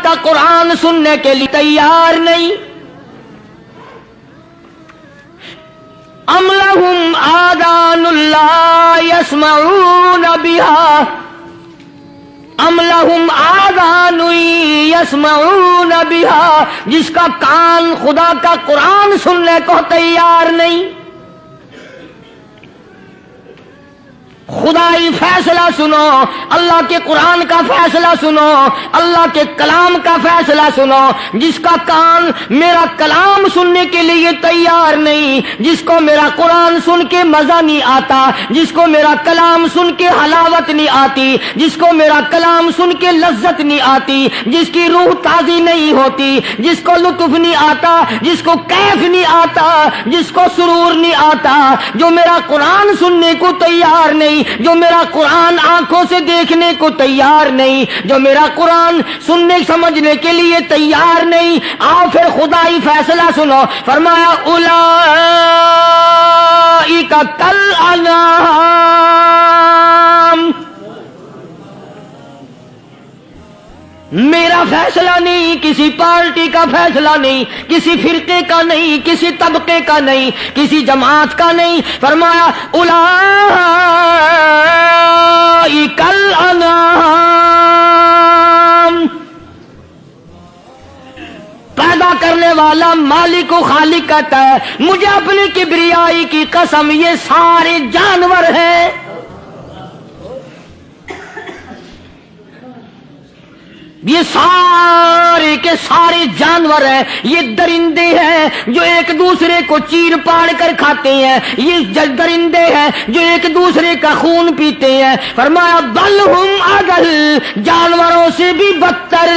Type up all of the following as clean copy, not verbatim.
کا قرآن سننے کے لیے تیار نہیں. ام لہم آذان لا یسمعون بہا ام لہم آذان یسمعون بہا، جس کا کان خدا کا قرآن سننے کو تیار نہیں. خدائی فیصلہ سنو، اللہ کے قرآن کا فیصلہ سنو، اللہ کے کلام کا فیصلہ سنو. جس کا کان میرا کلام سننے کے لیے تیار نہیں، جس کو میرا قرآن سن کے مزہ نہیں آتا، جس کو میرا کلام سن کے حلاوت نہیں آتی، جس کو میرا کلام سن کے لذت نہیں آتی، جس کی روح تازی نہیں ہوتی، جس کو لطف نہیں آتا، جس کو کیف نہیں آتا، جس کو سرور نہیں آتا، جو میرا قرآن سننے کو تیار نہیں، جو میرا قرآن آنکھوں سے دیکھنے کو تیار نہیں، جو میرا قرآن سننے سمجھنے کے لیے تیار نہیں. آؤ پھر خدائی فیصلہ سنو. فرمایا اولئک کالانعام. میرا فیصلہ نہیں، کسی پارٹی کا فیصلہ نہیں، کسی فرقے کا نہیں، کسی طبقے کا نہیں، کسی جماعت کا نہیں. فرمایا اولئک الانعام. پیدا کرنے والا مالک و خالق کہتا ہے مجھے اپنی کبریائی کی قسم یہ سارے جانور ہیں. یہ سارے کے سارے جانور ہیں، یہ درندے ہیں جو ایک دوسرے کو چیر پاڑ کر کھاتے ہیں، یہ درندے ہیں جو ایک دوسرے کا خون پیتے ہیں. فرمایا بل ہم اضل، جانوروں سے بھی بدتر.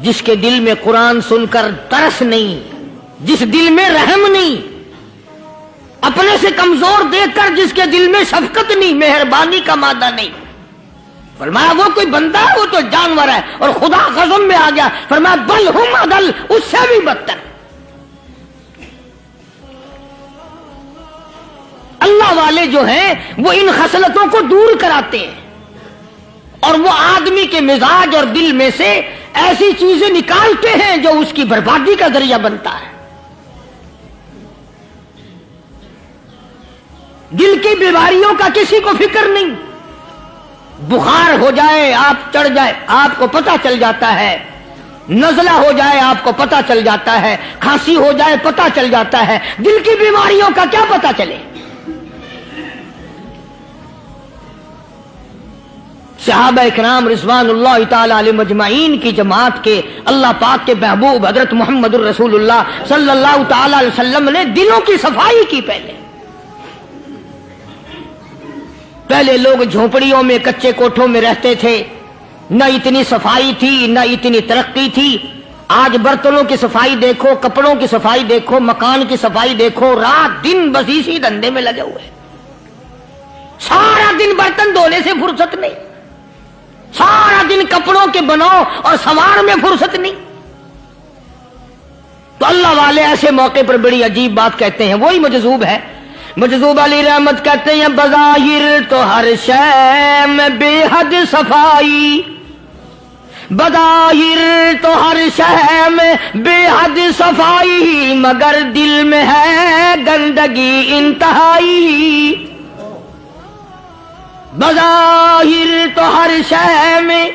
جس کے دل میں قرآن سن کر ترس نہیں، جس دل میں رحم نہیں، اپنے سے کمزور دیکھ کر جس کے دل میں شفقت نہیں، مہربانی کا مادہ نہیں، فرمایا وہ کوئی بندہ ہے، وہ تو جانور ہے. اور خدا قسم میں آ گیا، فرمایا بل ہم اضل، اس سے بھی بدتر. اللہ والے جو ہیں وہ ان خصلتوں کو دور کراتے ہیں، اور وہ آدمی کے مزاج اور دل میں سے ایسی چیزیں نکالتے ہیں جو اس کی بربادی کا ذریعہ بنتا ہے. دل کی بیماریوں کا کسی کو فکر نہیں. بخار ہو جائے، آپ چڑھ جائے، آپ کو پتہ چل جاتا ہے. نزلہ ہو جائے، آپ کو پتہ چل جاتا ہے. کھانسی ہو جائے، پتہ چل جاتا ہے. دل کی بیماریوں کا کیا پتہ چلے؟ صحابہ اکرام رضوان اللہ تعالی علیہم اجمعین کی جماعت کے اللہ پاک کے محبوب حضرت محمد الرسول اللہ صلی اللہ تعالی علیہ وسلم نے دلوں کی صفائی کی. پہلے لوگ جھونپڑیوں میں کچے کوٹھوں میں رہتے تھے، نہ اتنی صفائی تھی، نہ اتنی ترقی تھی. آج برتنوں کی صفائی دیکھو، کپڑوں کی صفائی دیکھو، مکان کی صفائی دیکھو، رات دن بس اسی دھندے میں لگے ہوئے. سارا دن برتن دھونے سے فرصت نہیں، سارا دن کپڑوں کے بناؤ اور سنوار میں فرصت نہیں. تو اللہ والے ایسے موقع پر بڑی عجیب بات کہتے ہیں. وہی مجذوب ہے، مجذوب علی رحمت کہتے ہیں بظاہر تو ہر شے میں بے حد صفائی، بظاہر تو ہر شے میں بے حد صفائی، مگر دل میں ہے گندگی انتہائی. بظاہر تو ہر شے میں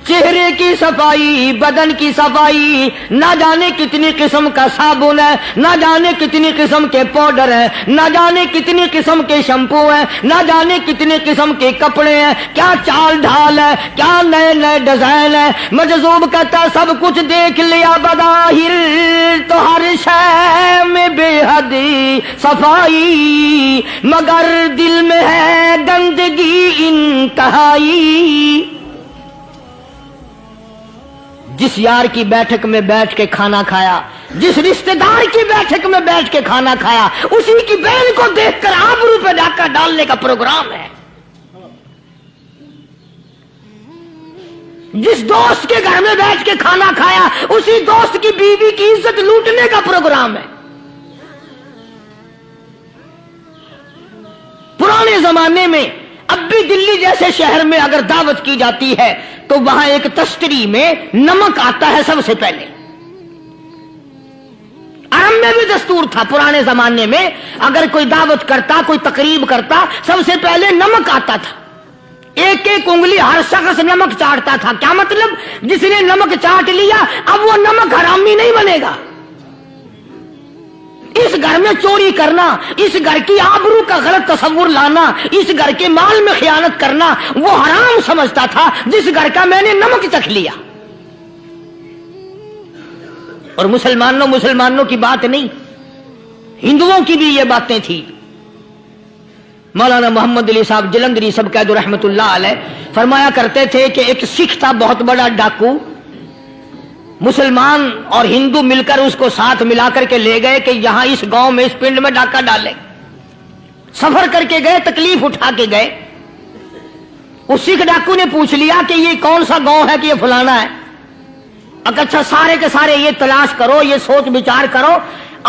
چہرے کی صفائی، بدن کی صفائی، نہ جانے کتنی قسم کا صابن ہے، نہ جانے کتنی قسم کے پاؤڈر ہیں، نہ جانے کتنی قسم کے شیمپو ہیں، نہ جانے کتنی قسم کے کپڑے ہیں، کیا چال ڈھال ہے، کیا نئے نئے ڈیزائن ہے. مجذوب کہتا سب کچھ دیکھ لیا، بظاہر تو ہر شے میں بے حد صفائی، مگر دل میں ہے گندگی انتہائی. جس یار کی بیٹھک میں بیٹھ کے کھانا کھایا، جس رشتہ دار کی بیٹھک میں بیٹھ کے کھانا کھایا، اسی کی بہن کو دیکھ کر آبرو پہ ڈاکہ ڈالنے کا پروگرام ہے. جس دوست کے گھر میں بیٹھ کے کھانا کھایا، اسی دوست کی بیوی کی عزت لوٹنے کا پروگرام ہے. پرانے زمانے میں اب بھی دلی جیسے شہر میں اگر دعوت کی جاتی ہے تو وہاں ایک تشتری میں نمک آتا ہے سب سے پہلے. عرب میں بھی دستور تھا پرانے زمانے میں، اگر کوئی دعوت کرتا، کوئی تقریب کرتا، سب سے پہلے نمک آتا تھا. ایک ایک انگلی ہر شخص نمک چاٹتا تھا. کیا مطلب؟ جس نے نمک چاٹ لیا اب وہ نمک حرامی نہیں بنے گا. اس گھر میں چوری کرنا، اس گھر کی آبرو کا غلط تصور لانا، اس گھر کے مال میں خیانت کرنا وہ حرام سمجھتا تھا جس گھر کا میں نے نمک چکھ لیا. اور مسلمانوں کی بات نہیں، ہندوؤں کی بھی یہ باتیں تھی. مولانا محمد علی صاحب جلندری سب قید رحمت اللہ علیہ فرمایا کرتے تھے کہ ایک سکھ تھا بہت بڑا ڈاکو، مسلمان اور ہندو مل کر اس کو ساتھ ملا کر کے لے گئے کہ یہاں اس گاؤں میں اس پنڈ میں ڈاکہ ڈالے. سفر کر کے گئے، تکلیف اٹھا کے گئے. اس سکھ ڈاکو نے پوچھ لیا کہ یہ کون سا گاؤں ہے کہ یہ فلانا ہے. اچھا سارے کے سارے یہ تلاش کرو، یہ سوچ بچار کرو،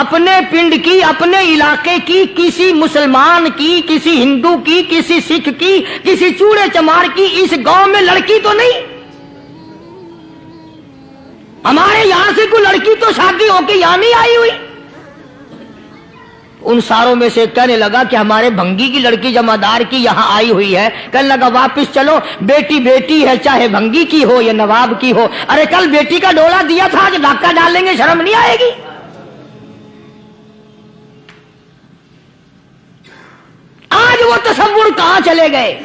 اپنے پنڈ کی، اپنے علاقے کی، کسی مسلمان کی، کسی ہندو کی، کسی سکھ کی، کسی چوڑے چمار کی اس گاؤں میں لڑکی تو نہیں؟ ہمارے یہاں سے کوئی لڑکی تو شادی ہو کے یہاں نہیں آئی ہوئی. ان ساروں میں سے کہنے لگا کہ ہمارے بھنگی کی لڑکی جمعدار کی یہاں آئی ہوئی ہے. کہنے لگا واپس چلو، بیٹی بیٹی ہے چاہے بھنگی کی ہو یا نواب کی ہو. ارے کل بیٹی کا ڈولا دیا تھا کہ ڈاکہ ڈالیں گے، شرم نہیں آئے گی؟ آج وہ تصور کہاں چلے گئے؟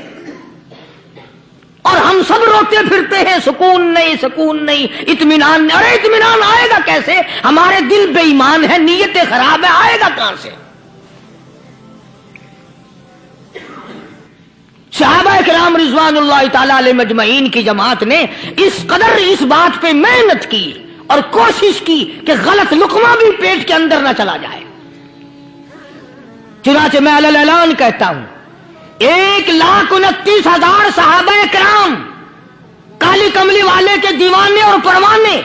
اور ہم سب روتے پھرتے ہیں سکون نہیں، سکون نہیں، اطمینان نہیں. ارے اطمینان آئے گا کیسے؟ ہمارے دل بے ایمان ہے، نیتیں خراب ہے، آئے گا کہاں سے؟ صحابہ کرام رضوان اللہ تعالی علیہ مجمعین کی جماعت نے اس قدر اس بات پہ محنت کی اور کوشش کی کہ غلط لقمہ بھی پیٹ کے اندر نہ چلا جائے. چنانچہ میں علی الاعلان کہتا ہوں 1,29,000 صحابہ کرام کالی کملی والے کے دیوانے اور پروانے،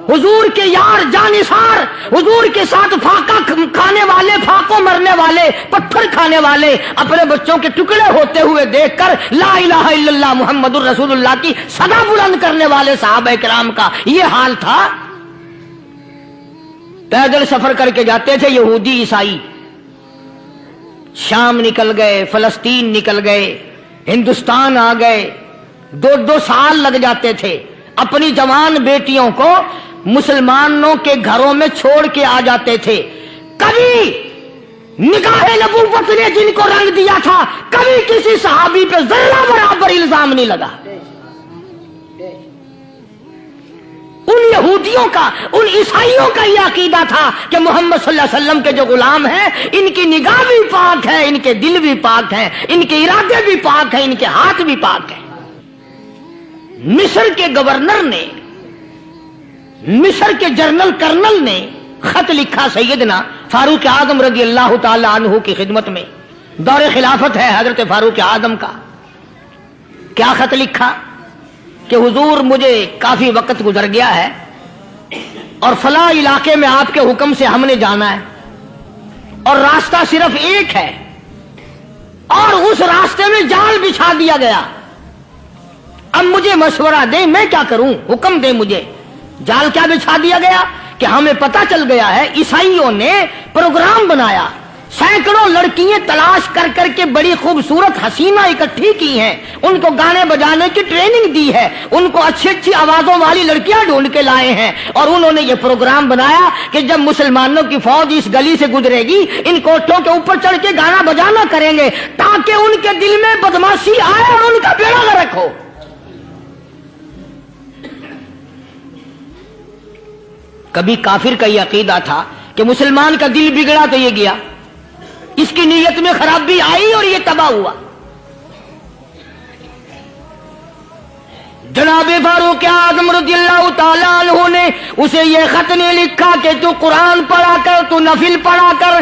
حضور کے یار جانثار، حضور کے ساتھ پھاقہ کھانے والے، پھاقوں مرنے والے، پتھر کھانے والے، اپنے بچوں کے ٹکڑے ہوتے ہوئے دیکھ کر لا الہ الا اللہ محمد الرسول اللہ کی صدا بلند کرنے والے صحابہ کرام کا یہ حال تھا. پیدل سفر کر کے جاتے تھے یہودی عیسائی، شام نکل گئے، فلسطین نکل گئے، ہندوستان آ گئے، 2 سال لگ جاتے تھے. اپنی جوان بیٹیوں کو مسلمانوں کے گھروں میں چھوڑ کے آ جاتے تھے. کبھی نگاہ نبوت نے جن کو رنگ دیا تھا، کبھی کسی صحابی پہ ذرہ برابر الزام نہیں لگا. ان یہودیوں کا، ان عیسائیوں کا یہ عقیدہ تھا کہ محمد صلی اللہ علیہ وسلم کے جو غلام ہیں ان کی نگاہ بھی پاک ہے، ان کے دل بھی پاک ہیں، ان کے ارادے بھی پاک ہیں، ان کے ہاتھ بھی پاک ہیں. مصر کے گورنر نے، مصر کے جنرل کرنل نے خط لکھا سیدنا فاروق اعظم رضی اللہ تعالی عنہ کی خدمت میں. دور خلافت ہے حضرت فاروق اعظم کا. کیا خط لکھا کہ حضور مجھے کافی وقت گزر گیا ہے اور فلاں علاقے میں آپ کے حکم سے ہم نے جانا ہے اور راستہ صرف ایک ہے اور اس راستے میں جال بچھا دیا گیا. اب مجھے مشورہ دیں میں کیا کروں، حکم دیں مجھے. جال کیا بچھا دیا گیا کہ ہمیں پتا چل گیا ہے عیسائیوں نے پروگرام بنایا، سینکڑوں لڑکیاں تلاش کر کر کے بڑی خوبصورت حسینہ اکٹھی کی ہیں، ان کو گانے بجانے کی ٹریننگ دی ہے، ان کو اچھی اچھی آوازوں والی لڑکیاں ڈھونڈ کے لائے ہیں اور انہوں نے یہ پروگرام بنایا کہ جب مسلمانوں کی فوج اس گلی سے گزرے گی ان کوٹھوں کے اوپر چڑھ کے گانا بجانا کریں گے تاکہ ان کے دل میں بدماشی آئے اور ان کا بیڑا غرق ہو. کبھی کافر کا یہ عقیدہ تھا کہ مسلمان کا دل بگڑا تو یہ گیا، اس کی نیت میں خرابی آئی اور یہ تباہ ہوا. جناب فاروق اعظم رضی اللہ تعالی عنہ نے اسے یہ خط نہیں لکھا کہ تو قرآن پڑھا کر، تو نفل پڑھا کر.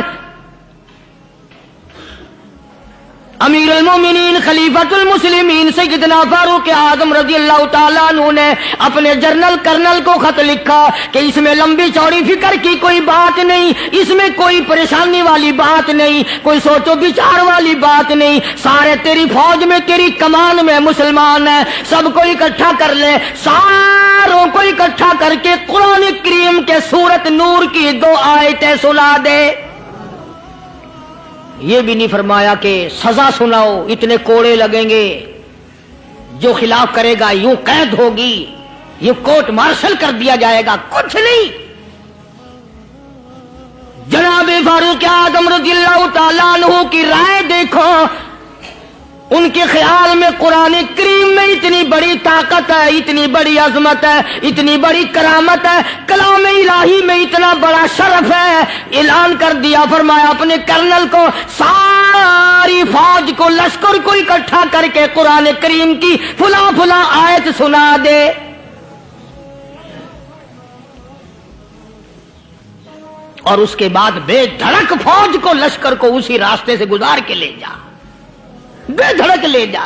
امیر المومنین خلیفۃ المسلمین سیدنا فاروق اعظم رضی اللہ تعالیٰ عنہ نے اپنے جنرل کرنل کو خط لکھا کہ اس میں لمبی چوڑی فکر کی کوئی بات نہیں، اس میں کوئی پریشانی والی بات نہیں، کوئی سوچ و بچار والی بات نہیں، سارے تیری فوج میں تیری کمان میں مسلمان ہیں، سب کو اکٹھا کر لے، ساروں کو اکٹھا کر کے قرآن کریم کے سورت نور کی 2 آیتیں سنا دے۔ یہ بھی نہیں فرمایا کہ سزا سناؤ، اتنے کوڑے لگیں گے، جو خلاف کرے گا یوں قید ہوگی، یہ کورٹ مارشل کر دیا جائے گا، کچھ نہیں۔ جناب فاروق اعظم رضی اللہ تعالیٰ عنہ کی رائے دیکھو، ان کے خیال میں قرآن کریم میں اتنی بڑی طاقت ہے، اتنی بڑی عظمت ہے، اتنی بڑی کرامت ہے، کلام الہی میں اتنا بڑا شرف ہے، اعلان کر دیا، فرمایا اپنے کرنل کو ساری فوج کو لشکر کو اکٹھا کر کے قرآن کریم کی فلاں فلاں آیت سنا دے۔ اور اس کے بعد بے دھڑک فوج کو لشکر کو اسی راستے سے گزار کے لے جا، بے دھڑک لے جا۔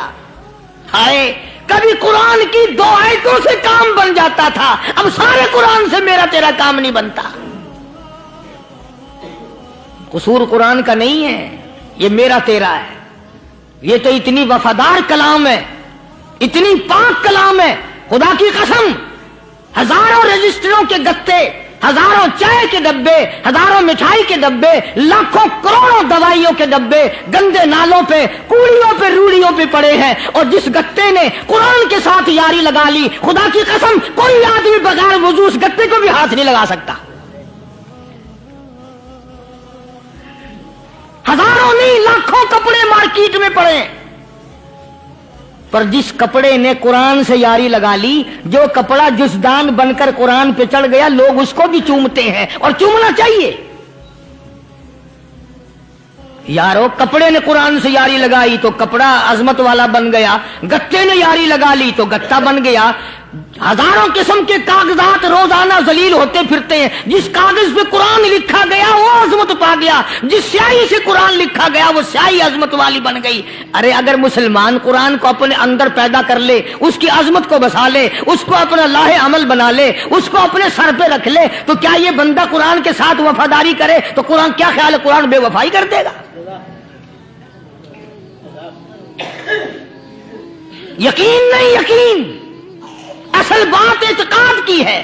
ہائے کبھی قرآن کی 2 آیتوں سے کام بن جاتا تھا، اب سارے قرآن سے میرا تیرا کام نہیں بنتا۔ قصور قرآن کا نہیں ہے، یہ میرا تیرا ہے، یہ تو اتنی وفادار کلام ہے، اتنی پاک کلام ہے، خدا کی قسم ہزاروں رجسٹروں کے گتے، ہزاروں چائے کے ڈبے، ہزاروں مٹھائی کے ڈبے، لاکھوں کروڑوں دوائیوں کے ڈبے گندے نالوں پہ، کوڑیوں پہ، روڑیوں پہ پڑے ہیں، اور جس گتے نے قرآن کے ساتھ یاری لگا لی، خدا کی قسم کوئی آدمی بغیر وضو اس گتے کو بھی ہاتھ نہیں لگا سکتا۔ ہزاروں نہیں لاکھوں کپڑے مارکیٹ میں پڑے، پر جس کپڑے نے قرآن سے یاری لگا لی، جو کپڑا جزدان بن کر قرآن پہ چڑھ گیا، لوگ اس کو بھی چومتے ہیں، اور چومنا چاہیے۔ یارو کپڑے نے قرآن سے یاری لگائی تو کپڑا عظمت والا بن گیا، گتے نے یاری لگا لی تو گتا بن گیا۔ ہزاروں قسم کے کاغذات روزانہ ذلیل ہوتے پھرتے ہیں، جس کاغذ پہ قرآن لکھا گیا وہ عظمت پا گیا، جس سیاہی سے قرآن لکھا گیا وہ سیاہی عظمت والی بن گئی۔ ارے اگر مسلمان قرآن کو اپنے اندر پیدا کر لے، اس کی عظمت کو بسا لے، اس کو اپنا لاہ عمل بنا لے، اس کو اپنے سر پہ رکھ لے، تو کیا یہ بندہ قرآن کے ساتھ وفاداری کرے تو قرآن کیا خیال ہے قرآن بے وفائی کر دے گا؟ یقین نہیں، یقین اصل بات اعتقاد کی ہے۔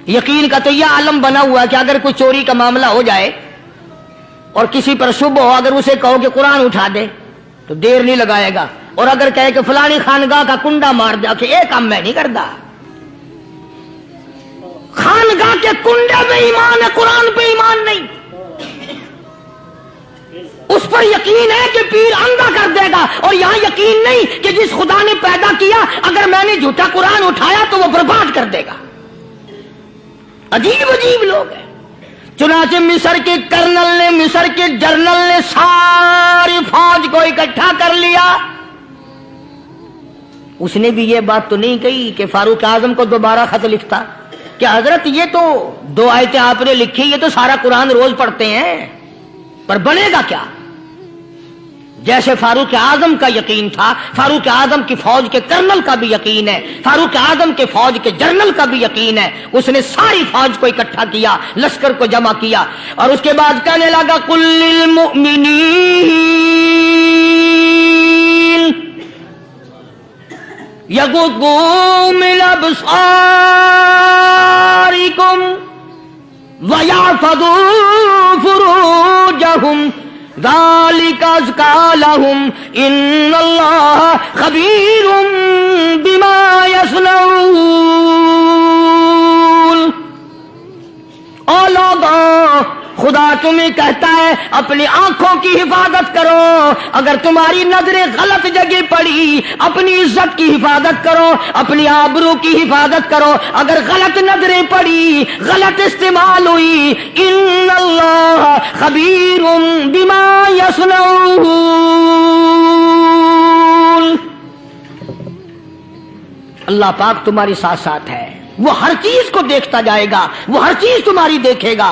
یقین کا تو یہ عالم بنا ہوا کہ اگر کوئی چوری کا معاملہ ہو جائے اور کسی پر شبہ ہو، اگر اسے کہو کہ قرآن اٹھا دے تو دیر نہیں لگائے گا، اور اگر کہے کہ فلانی خانگاہ کا کنڈا مار دیا کہ یہ کام میں نہیں کرتا۔ خانگاہ کے کنڈے پہ ایمان ہے، قرآن پہ ایمان نہیں۔ اس پر یقین ہے کہ پیر اندھا کر دے گا، اور یہاں یقین نہیں کہ جس خدا نے پیدا کیا اگر میں نے جھوٹا قرآن اٹھایا تو وہ برباد کر دے گا۔ عجیب عجیب لوگ ہیں۔ چنانچہ مصر کے کرنل نے، مصر کے جنرل نے ساری فوج کو اکٹھا کر لیا۔ اس نے بھی یہ بات تو نہیں کہی کہ فاروق اعظم کو دوبارہ خط لکھتا کہ حضرت یہ تو 2 آیتیں آپ نے لکھی، یہ تو سارا قرآن روز پڑھتے ہیں، پر بنے گا کیا؟ جیسے فاروق اعظم کا یقین تھا، فاروق اعظم کی فوج کے کرنل کا بھی یقین ہے، فاروق اعظم کے فوج کے جنرل کا بھی یقین ہے۔ اس نے ساری فوج کو اکٹھا کیا، لشکر کو جمع کیا، اور اس کے بعد کہنے لگا قل للمؤمنین یغضوا من ابصارکم وَيَحْفَظُوا فُرُوجَهُمْ ذَلِكَ أَزْكَىٰ لَهُمْ إِنَّ اللَّهَ خَبِيرٌ بِمَا يَصْنَعُونَ۔ او لوگوں، خدا تمہیں کہتا ہے اپنی آنکھوں کی حفاظت کرو، اگر تمہاری نظریں غلط جگہ پڑی اپنی عزت کی حفاظت کرو، اپنی آبرو کی حفاظت کرو، اگر غلط نظریں پڑی، غلط استعمال ہوئی، ان اللہ خبیر بما یصنعون، اللہ پاک تمہاری ساتھ ساتھ ہے، وہ ہر چیز کو دیکھتا جائے گا، وہ ہر چیز تمہاری دیکھے گا۔